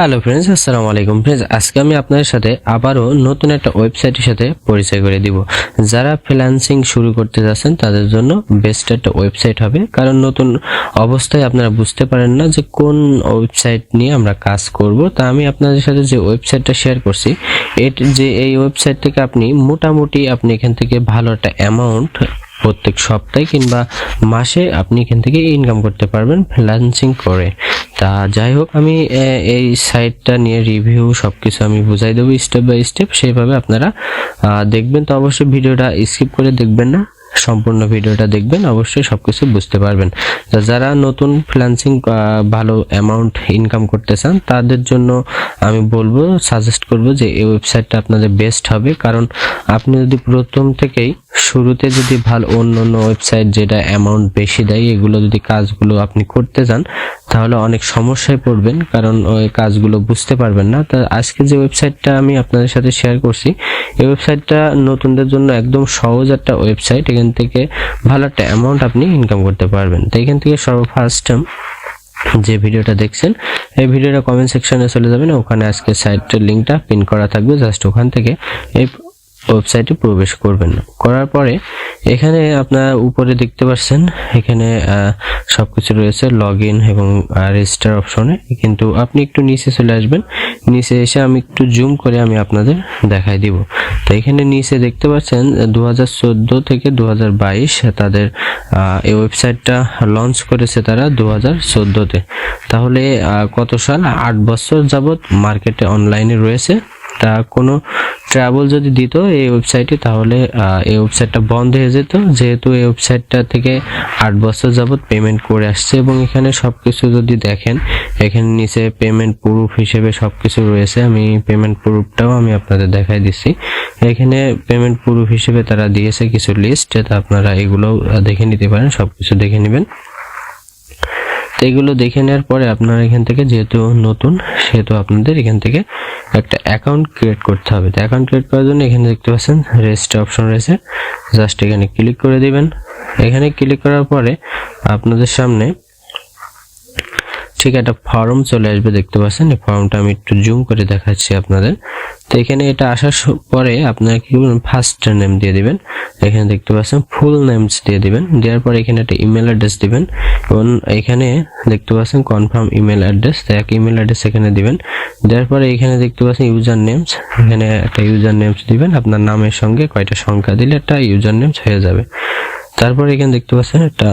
Hello friends, আসসালামু আলাইকুম friends. আজকে আমি আপনাদের সাথে আবারও নতুন একটা ওয়েবসাইটের সাথে পরিচয় করে দিব। যারা ফ্রিল্যান্সিং শুরু করতে যাচ্ছেন তাদের জন্য বেস্ট একটা ওয়েবসাইট হবে, কারণ নতুন অবস্থায় আপনারা বুঝতে পারেন না যে কোন ওয়েবসাইট নিয়ে আমরা কাজ করব। তা আমি আপনাদের সাথে যে ওয়েবসাইটটা শেয়ার করছি, এই ওয়েবসাইট থেকে আপনি মোটামুটি এখান থেকে ভালো একটা অ্যামাউন্ট প্রত্যেক সপ্তাহে কিংবা মাসে আপনি এখান থেকে ইনকাম করতে পারবেন ফ্রিল্যান্সিং করে। তা যাই হোক, আমি এই সাইটটা নিয়ে রিভিউ সবকিছু আমি বুঝাই দেবো স্টেপ বাই স্টেপ, সেইভাবে আপনারা দেখবেন। তো অবশ্যই ভিডিওটা স্কিপ করে দেখবেন না, সম্পূর্ণ ভিডিওটা দেখবেন, অবশ্যই সবকিছু বুঝতে পারবেন। যারা নতুন ফ্রিল্যান্সিং ভালো অ্যামাউন্ট ইনকাম করতে চান তাদের জন্য আমি বলবো, সাজেস্ট করব যে এই ওয়েবসাইটটা আপনাদের বেস্ট হবে। কারণ আপনি যদি প্রথম থেকেই শুরুতে যদি ভালো অন্য ওয়েবসাইট যেটা অ্যামাউন্ট বেশি দেয় এগুলো যদি কাজগুলো আপনি করতে যান তাহলে অনেক সমস্যায় পড়বেন, কারণ ওই কাজগুলো বুঝতে পারবেন না। তা আজকে যে ওয়েবসাইটটা আমি আপনাদের সাথে শেয়ার করছি, এই ওয়েবসাইটটা নতুনদের জন্য একদম সহজ একটা ওয়েবসাইট। এখান থেকে ভালো একটা অ্যামাউন্ট আপনি ইনকাম করতে পারবেন। তো এখান থেকে সর্বফার্স্ট যে ভিডিওটা দেখছেন এই ভিডিওটা কমেন্ট সেকশনে চলে যাবেন, ওখানে আজকে সাইটের লিঙ্কটা পিন করা থাকবে। জাস্ট ওখান থেকে এই ওয়েবসাইটে প্রবেশ করবেন। করার পরে এখানে আপনারা উপরে দেখতে পাচ্ছেন এখানে সবকিছু রয়েছে লগইন এবং রেজিস্টার অপশনে, কিন্তু আপনি একটু নিচে চলে আসবেন। নিচে এসে আমি একটু জুম করে আমি আপনাদের দেখাই দিব। তো এখানে নিচে দেখতে পাচ্ছেন 2014 থেকে 2022 তাদের এই ওয়েবসাইটটা লঞ্চ করেছে তারা 2014-তে। তাহলে কত সাল, 8 বছর যাবত মার্কেটে অনলাইনে রয়েছে। তা কোনো ট্রাভেল যদি দিত এই ওয়েবসাইটে তাহলে এই ওয়েবসাইটটা বন্ধ হয়ে যেত, যেহেতু এই ওয়েবসাইটটা থেকে 8 বছর যাবত পেমেন্ট করে আসছে। এবং এখানে সবকিছু যদি দেখেন, এখানে নিচে পেমেন্ট প্রুফ হিসেবে সবকিছু রয়েছে। আমি পেমেন্ট প্রুফটাও আমি আপনাদের দেখাই দিচ্ছি। এখানে পেমেন্ট প্রুফ হিসেবে তারা দিয়েছে কিছু লিস্ট, তা আপনারা এগুলোও দেখে নিতে পারেন, সবকিছু দেখে নেবেন। এগুলো দেখে নেওয়ার পরে আপনারা এখান থেকে, যেহেতু নতুন সেহেতু আপনাদের এখান থেকে একটা অ্যাকাউন্ট ক্রিয়েট করতে হবে। তো অ্যাকাউন্ট ক্রিয়েট করার জন্য এখানে দেখতে পাচ্ছেন রেজিস্টার অপশন রয়েছে, জাস্ট এখানে ক্লিক করে দিবেন। এখানে ক্লিক করার পরে আপনাদের সামনে ঠিক একটা ফর্ম চলে আসবে, দেখতে পাচ্ছেন। এই ফর্মটা আমি একটু জুম করে দেখাচ্ছি আপনাদের। তো এখানে এটা আসার পরে আপনারা কি করবেন, ফার্স্ট নেম দিয়ে দিবেন। এখানে দেখতে পাচ্ছেন ফুল নেমস দিয়ে দিবেন। দেওয়ার পরে এখানে একটা ইমেল অ্যাড্রেস দিবেন এবং এখানে দেখতে পাচ্ছেন কনফার্ম ইমেল অ্যাড্রেস, তো এক ইমেল অ্যাড্রেস এখানে দিবেন। দেওয়ার পরে এখানে দেখতে পাচ্ছেন ইউজার নেমস, এখানে একটা ইউজার নেমস দিবেন। আপনার নামের সঙ্গে কয়টা সংখ্যা দিলে একটা ইউজার নেমস হয়ে যাবে। তারপর এখানে দেখতে পাচ্ছেন একটা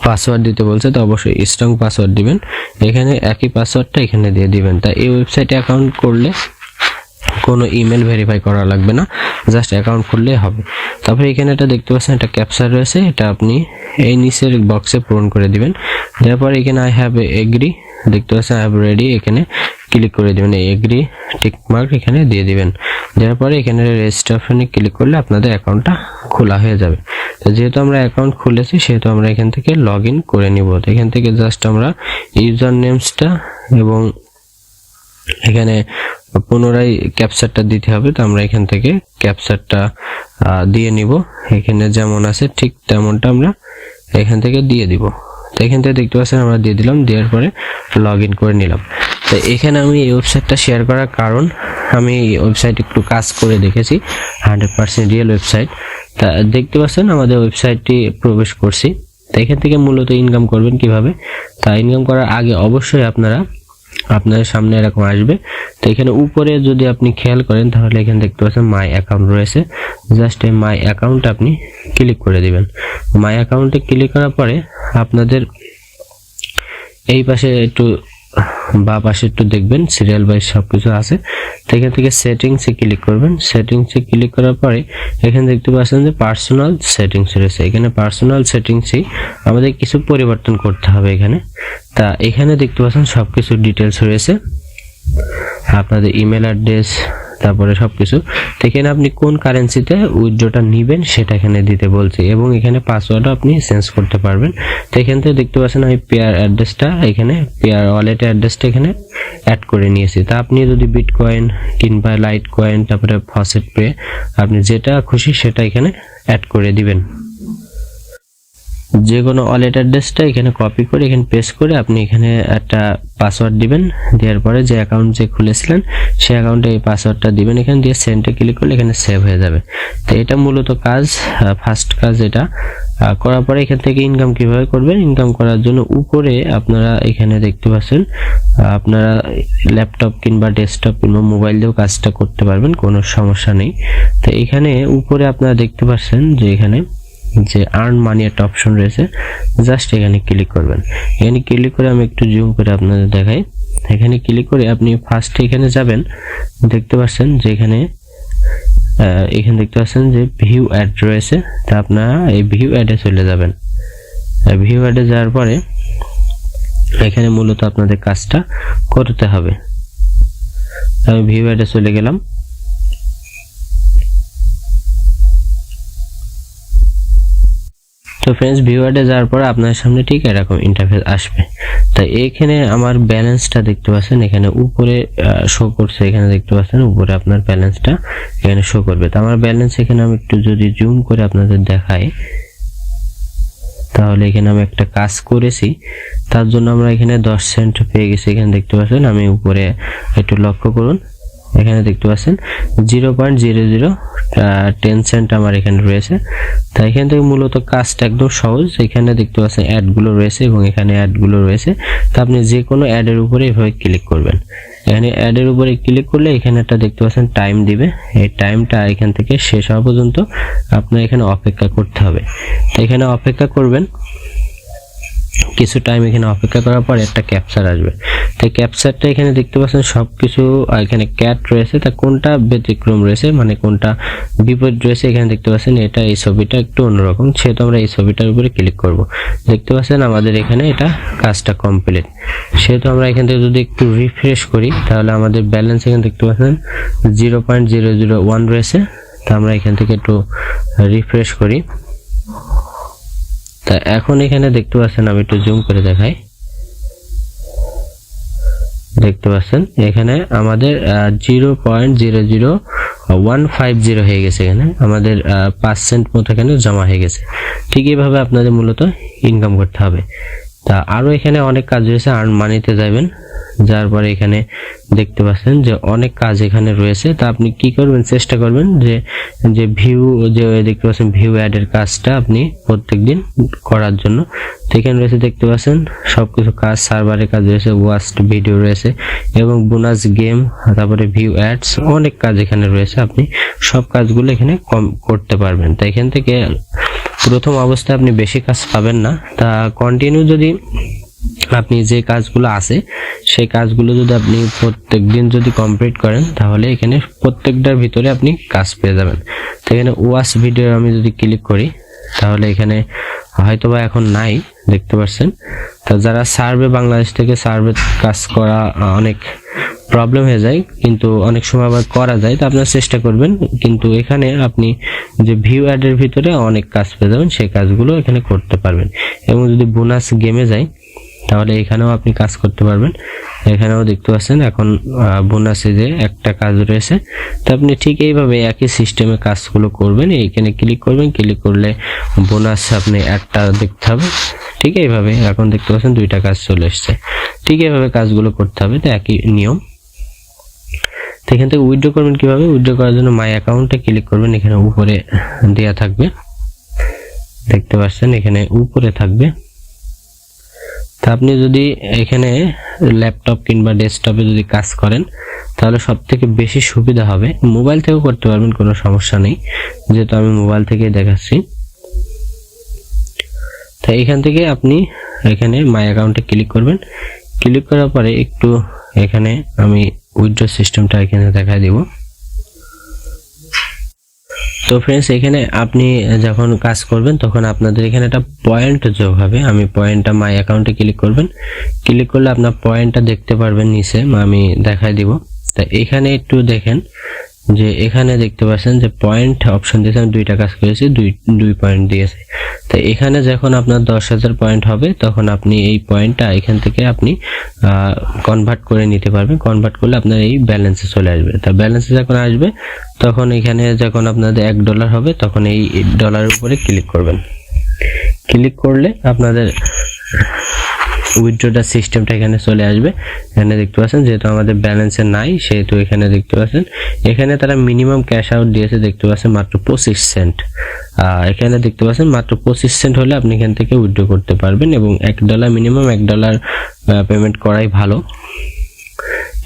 পাসওয়ার্ড দিতে বলছে, তো অবশ্যই স্ট্রং পাসওয়ার্ড দিবেন। এখানে একই পাসওয়ার্ডটা এখানে দিয়ে দিবেন। তা এই ওয়েবসাইটে অ্যাকাউন্ট করলে কোনো ইমেল ভেরিফাই করা লাগবে না, জাস্ট অ্যাকাউন্ট খুললেই হবে। তারপরে এখানে একটা দেখতে পাচ্ছেন একটা ক্যাপচা রয়েছে, এটা আপনি এই নিচের বক্সে পূরণ করে দিবেন। তারপর এখানে আই হ্যাভ এগ্রি দেখতে পাচ্ছেন, আই হ্যাভ রেডি, এখানে ক্লিক করে দিবেন। এই এগ্রি টিক মার্ক এখানে দিয়ে দিবেন। দেওয়ার পরে এখানে রেজিস্টার অপশনে ক্লিক করলে আপনাদের অ্যাকাউন্টটা খোলা হয়ে যাবে। তো যেহেতু আমরা অ্যাকাউন্ট খুলেছি সেহেতু আমরা এখান থেকে লগ ইন করে নিব। তো এখান থেকে জাস্ট আমরা ইউজার নেমসটা এবং এখানে পুনরায় ক্যাপচারটা দিতে হবে। তো আমরা এখান থেকে ক্যাপচারটা দিয়ে নিব, এখানে যেমন আছে ঠিক তেমনটা আমরা এখান থেকে দিয়ে দিব। তো এখান থেকে দেখতে পাচ্ছেন আমরা দিয়ে দিলাম, দেওয়ার পরে লগ ইন করে নিলাম। তো এখানে আমি এই ওয়েবসাইটটা শেয়ার করার কারণ, আমি ওয়েবসাইট একটু কাজ করে দেখেছি, 100% রিয়েল ওয়েবসাইট। তা দেখতে পাচ্ছেন আমাদের ওয়েবসাইটটি প্রবেশ করছি। তো এখান থেকে মূলত ইনকাম করবেন কিভাবে, তা ইনকাম করার আগে অবশ্যই আপনাদের সামনে এরকম আসবে। তো এখানে উপরে যদি আপনি খেয়াল করেন তাহলে এখানে দেখতে পাচ্ছেন মাই অ্যাকাউন্ট রয়েছে, জাস্ট এই মাই অ্যাকাউন্ট আপনি ক্লিক করে দিবেন। মাই অ্যাকাউন্টে ক্লিক করার পরে আপনাদের এই পাশে একটু বা পাশে একটু দেখবেন সিরিয়াল ওয়াইজ সবকিছু আছে। তো এখান থেকে সেটিংসে ক্লিক করবেন। সেটিংসে ক্লিক করার পরে এখানে দেখতে পাচ্ছেন যে পার্সোনাল সেটিংস রয়েছে। এখানে পার্সোনাল সেটিংসে আমাদের কিছু পরিবর্তন করতে হবে এখানে। তা এখানে দেখতে পাচ্ছেন সবকিছু ডিটেলস রয়েছে, আপনাদের ইমেল অ্যাড্রেস, তারপরে সবকিছু। তো এখানে আপনি কোন কারেন্সিতে উইথড্রটা নেবেন সেটা এখানে দিতে বলছি, এবং এখানে পাসওয়ার্ডও আপনি চেঞ্জ করতে পারবেন। তো এখান থেকে দেখতে পাচ্ছেন আমি পেয়ার অ্যাড্রেসটা, এখানে পেয়ার ওয়ালেটের অ্যাড্রেসটা এখানে অ্যাড করে নিয়েছি। তা আপনি যদি বিটকয়েন কিংবা লাইট কয়েন, তারপরে ফসেট পে, আপনি যেটা খুশি সেটা এখানে অ্যাড করে দিবেন। যে কোনো ওয়ালেট অ্যাড্রেসটা এখানে কপি করে এখানে পেস্ট করে আপনি এখানে একটা পাসওয়ার্ড দিবেন, দেওয়ার পরে যে অ্যাকাউন্ট যে খুলেছিলেন সেই অ্যাকাউন্টে এই পাসওয়ার্ডটা দিবেন, এখানে দিয়ে সেন্ডে ক্লিক করলে এখানে সেভ হয়ে যাবে। তো এটা মূলত কাজ, ফার্স্ট কাজ এটা। করার পরে এখান থেকে ইনকাম কিভাবে করবেন, ইনকাম করার জন্য উপরে আপনারা এখানে দেখতে পাচ্ছেন, আপনারা ল্যাপটপ কিংবা ডেস্কটপ কিংবা মোবাইল দিয়েও কাজটা করতে পারবেন, কোনো সমস্যা নেই। তো এখানে উপরে আপনারা দেখতে পাচ্ছেন যে এখানে যে আর্ন মানি একটা অপশন রয়েছে, জাস্ট এখানে ক্লিক করবেন। এখানে ক্লিক করে আমি একটু জুম করে আপনাদের দেখাই। এখানে ক্লিক করে আপনি ফার্স্টে এখানে যাবেন, দেখতে পাচ্ছেন যে এখানে দেখতে পাচ্ছেন যে ভিউ অ্যাড রয়েছে। তা আপনারা এই ভিউ অ্যাডে চলে যাবেন। ভিউ অ্যাডে যাওয়ার পরে এখানে মূলত আপনাদের কাজটা করতে হবে। আমি ভিউ অ্যাডে চলে গেলাম। তো ফ্রেন্ডস, ভিউ অ্যাডে যাওয়ার পর আপনার সামনে ঠিক এরকম ইন্টারফেস আসবে। তাই এখানে আমার ব্যালেন্সটা দেখতে পাচ্ছেন, এখানে উপরে শো করছে, এখানে দেখতে পাচ্ছেন উপরে আপনার ব্যালেন্সটা এখানে শো করবে। তো আমার ব্যালেন্স এখানে আমি একটু যদি জুম করে আপনাদের দেখাই, তাহলে এখানে আমি একটা কাজ করেছি, তার জন্য আমরা এখানে 10 সেন্ট পেয়ে গেছি। এখানে দেখতে পাচ্ছেন, আমি উপরে একটু লক্ষ্য করুন, এখানে দেখতে পাচ্ছেন 0.0010 সেন্ট আমার এখানে রয়েছে। তাই এখান থেকে মূলত কাজটা একদম সহজ। এখানে দেখতে পাচ্ছেন অ্যাডগুলো রয়েছে এবং এখানে অ্যাডগুলো রয়েছে। তো আপনি যে কোনো অ্যাডের উপরে এভাবে ক্লিক করবেন। এখানে অ্যাডের উপরে ক্লিক করলে এখানে একটা দেখতে পাচ্ছেন টাইম দিবে। এই টাইমটা এখান থেকে শেষ হওয়া পর্যন্ত আপনার এখানে অপেক্ষা করতে হবে। তো এখানে অপেক্ষা করবেন কিছু টাইম। এখানে অপেক্ষা করার পরে একটা ক্যাপচার আসবে। তো ক্যাপচারটা এখানে দেখতে পাচ্ছেন সবকিছু এখানে ক্যাট রয়েছে। তা কোনটা ব্যতিক্রম রয়েছে, মানে কোনটা বিপরীত রয়েছে, এখানে দেখতে পাচ্ছেন এটা এই ছবিটা একটু অন্যরকম, সেহেতু আমরা এই ছবিটার উপরে ক্লিক করব। দেখতে পাচ্ছেন আমাদের এখানে এটা কাজটা কমপ্লিট। সেহেতু আমরা এখান থেকে যদি একটু রিফ্রেশ করি, তাহলে আমাদের ব্যালেন্স এখানে দেখতে পাচ্ছেন 0.001 রয়েছে। তা আমরা এখান থেকে একটু রিফ্রেশ করি। তা এখন এখানে দেখতে পাচ্ছেন, আমি একটু জুম করে দেখাই, দেখতে পাচ্ছেন এখানে আমাদের 0.00150 হয়ে গেছে। এখানে আমাদের 5 মতো এখানে জমা হয়ে গেছে। ঠিক এইভাবে আপনাদের মূলত ইনকাম করতে হবে। তা আরো এখানে অনেক কাজ রয়েছে। আর্ন মানিতে যাবেন, যার পরে এখানে দেখতে পাচ্ছেন যে অনেক কাজ এখানে রয়েছে। তা আপনি কি করবেন, চেষ্টা করবেন যে ভিউ, যে দেখতে পাচ্ছেন ভিউ অ্যাড এর কাজটা আপনি প্রত্যেকদিন করার জন্য। তো এখানে রয়েছে দেখতে পাচ্ছেন সবকিছু কাজ, সার্ভারের কাজ রয়েছে, ওয়াস্ট ভিডিও রয়েছে এবং বোনাস গেম, তারপরে ভিউ অ্যাডস, অনেক কাজ এখানে রয়েছে। আপনি সব কাজগুলো এখানে করতে পারবেন। তাই এখান থেকে প্রথম অবস্থায় আপনি বেশি কাজ পাবেন না। তা কন্টিনিউ যদি আপনি যে কাজগুলো আছে সেই কাজগুলো যদি আপনি প্রত্যেকদিন যদি কমপ্লিট করেন, তাহলে এখানে প্রত্যেকটার ভিতরে আপনি কাজ পেয়ে যাবেন। তো এখানে ওয়াচ ভিডিও আমি যদি ক্লিক করি, তাহলে এখানে হয়তোবা এখন নাই, দেখতে পাচ্ছেন। তো যারা সার্ভে, বাংলাদেশ থেকে সার্ভে কাজ করা অনেক প্রবলেম হয়ে যায়, কিন্তু অনেক সময় আবার করা যায়। তো আপনারা চেষ্টা করবেন। কিন্তু এখানে আপনি যে ভিউ অ্যাডের ভিতরে অনেক কাজ পেয়ে যাবেন, সেই কাজগুলো এখানে করতে পারবেন। এবং যদি বোনাস গেমে যাই, তাহলে এখানেও আপনি কাজ করতে পারবেন। এখানেও দেখতে পাচ্ছেন এখন বোনাসে যে একটা কাজ রয়েছে। তো আপনি ঠিক এইভাবে একই সিস্টেমে কাজগুলো করবেন। এইখানে ক্লিক করবেন, ক্লিক করলে বোনাস আপনি একটা দেখতে হবে। ঠিক এইভাবে এখন দেখতে পাচ্ছেন 2টা কাজ চলে এসছে। ঠিক এইভাবে কাজগুলো করতে হবে। তো একই নিয়ম। তো এখান থেকে উইথড্র করবেন কিভাবে, উইথড্র করার জন্য মাই অ্যাকাউন্টে ক্লিক করবেন। এখানে উপরে দেয়া থাকবে, দেখতে পাচ্ছেন এখানে উপরে থাকবে। তা আপনি যদি এখানে ল্যাপটপ কিংবা ডেস্কটপে যদি কাজ করেন, তাহলে সবথেকে বেশি সুবিধা হবে। মোবাইল থেকেও করতে পারবেন, কোনো সমস্যা নেই, যেহেতু আমি মোবাইল থেকে দেখাচ্ছি। তাই এখান থেকে আপনি এখানে মাই অ্যাকাউন্টে ক্লিক করবেন। ক্লিক করার পরে একটু এখানে আমি উইথড্র সিস্টেমটা এখানে দেখাই দিব। তো ফ্রেন্ডস, এখানে আপনি যখন কাজ করবেন তখন আপনাদের এখানে একটা পয়েন্ট যোগ হবে। আমি পয়েন্টটা মাই অ্যাকাউন্টে ক্লিক করবেন। ক্লিক করলে আপনার পয়েন্টটা দেখতে পারবেন নিচে, আমি দেখাই দিব। তা এখানে একটু দেখেন যে এখানে দেখতে পাচ্ছেন যে পয়েন্ট অপশন দিয়েছে। আমি 2টা কাজ করেছি, 2 পয়েন্ট দিয়েছে। তো এখানে যখন আপনার 10,000 পয়েন্ট হবে, তখন আপনি এই পয়েন্টটা এখান থেকে আপনি কনভার্ট করে নিতে পারবেন। কনভার্ট করলে আপনার এই ব্যালেন্সে চলে আসবে। তা ব্যালেন্সে যখন আসবে, তখন এখানে যখন আপনাদের $1 হবে, তখন এই ডলারের উপরে ক্লিক করবেন। ক্লিক করলে আপনাদের উইথড্রটা সিস্টেমটা এখানে চলে আসবে। এখানে দেখতে পাচ্ছেন যেহেতু আমাদের ব্যালেন্সে নাই সেহেতু এখানে দেখতে পাচ্ছেন এখানে তারা মিনিমাম ক্যাশ আউট দিয়েছে দেখতে পাচ্ছেন মাত্র 25 সেন্ট। এখানে দেখতে পাচ্ছেন মাত্র 25 সেন্ট হলে আপনি এখান থেকে উইথড্র করতে পারবেন এবং $1 মিনিমাম $1 পেমেন্ট করাই ভালো,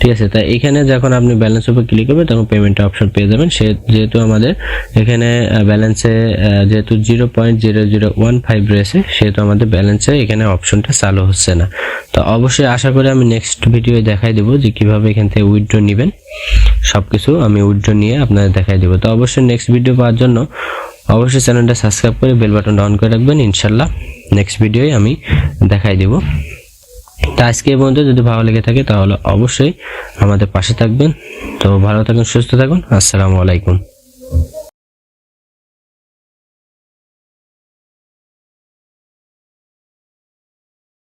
ঠিক আছে। তাই এখানে যখন আপনি ব্যালেন্স উপর ক্লিক করবেন তখন পেমেন্ট অপশন পেয়ে যাবেন। যেহেতু আমাদের এখানে ব্যালেন্সে যেহেতু 0.0015 রয়েছে সেহেতু আমাদের ব্যালেন্সে এখানে অপশনটা চালু হচ্ছে না। তো অবশ্যই আশা করি আমি নেক্সট ভিডিওয়ে দেখাই দেবো যে কিভাবে এখান থেকে উইথড্র নেবেন, সবকিছু আমি উইথড্র নিয়ে আপনাদের দেখাই দেবো। তো অবশ্যই নেক্সট ভিডিও পাওয়ার জন্য অবশ্যই চ্যানেলটা সাবস্ক্রাইব করে বেল বাটনটা অন করে রাখবেন। ইনশাল্লাহ নেক্সট ভিডিওয়ে আমি দেখাই দেবো। তো আজকে এই পর্যন্ত, যদি ভালো লেগে থাকে তাহলে অবশ্যই আমাদের পাশে থাকবেন। তো ভালো থাকুন, সুস্থ থাকুন, আসসালামু আলাইকুম।